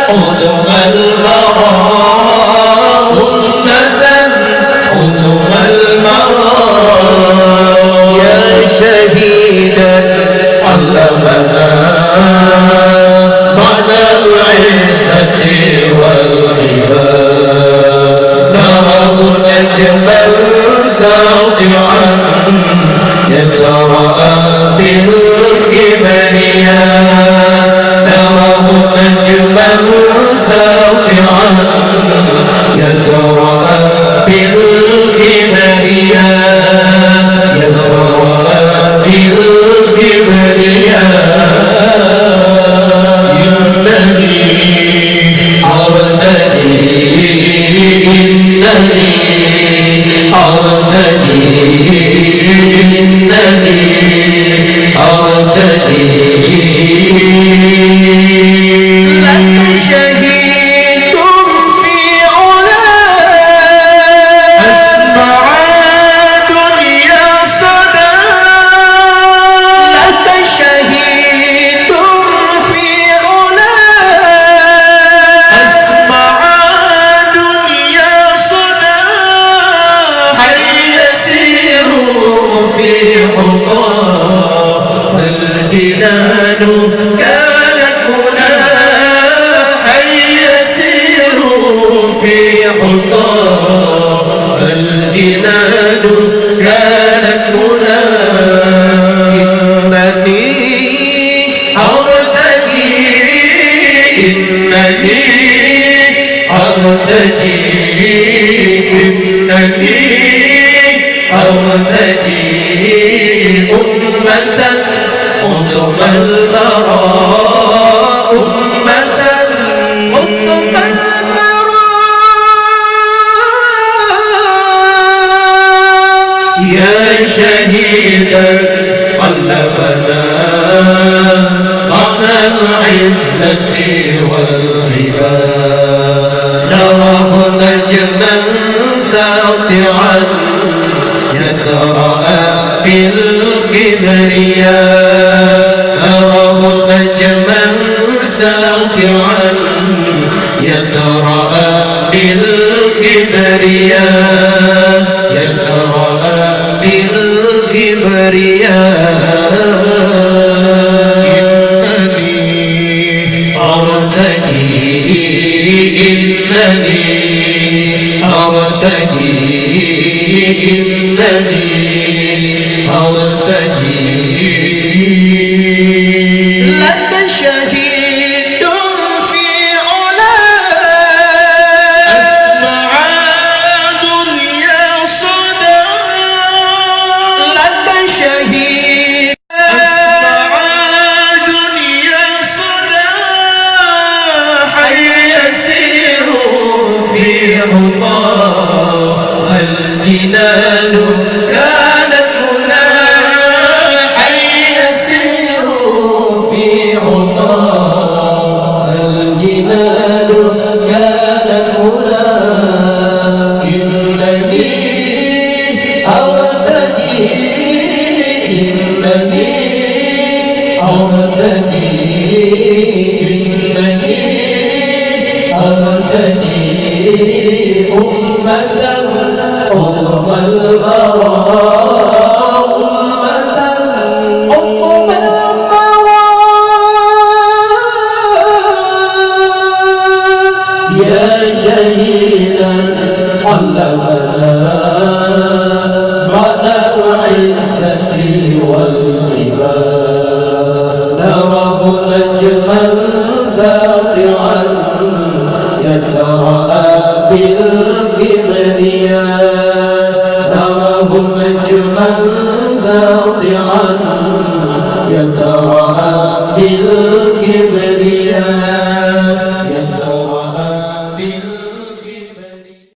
قدم المرام أمة قدم المرام يا شهيدا علمنا معنى العزة والعباد نراه نجما ساطعا يتراءى بالكبرياء نراه نجما ساطعا يتراءى بالكبرياء يتراءى بالكبرياء إنني أرتدي إنني أرتدي إنني أرتدي لك شهيد في علا أسمع دنيا صدى لك شهيد في علا أسمع دنيا صدى حي يسير في حطاه فالجنان كانت هنا حي يسير في حطاه فالجنان كانت هنا إنني أرتدي إنني أرتدي إنني أرتدي أمة قدم المراء أمة قدم المراء يا شهيدا علمنا معنى العزة والعباد نراه نجما ساطعا يتراءى بالكبرياء نراه نجما ساطعا يتراءى بالكبرياء يتراءى بالكبرياء إنني أرتدي إنني أرتدي إنني أرتدي لك شهيد في علا أسمع دنيا صدى لك شهيد أسمع دنيا صدى حي يسير في عطاه فالجنان كانت هنا حي يسير في عطاه فالجنان كانت هنا إنني أرتدي إنني أرتدي إنني أرتدي أمة قدم المراء أمة قدم المراء يا شهيدا علمنا معنى العزة والعباد نراه نجما ساطعا يتراءى بالكبرياء نراه نجما ساطعا يتراءى بالكبرياء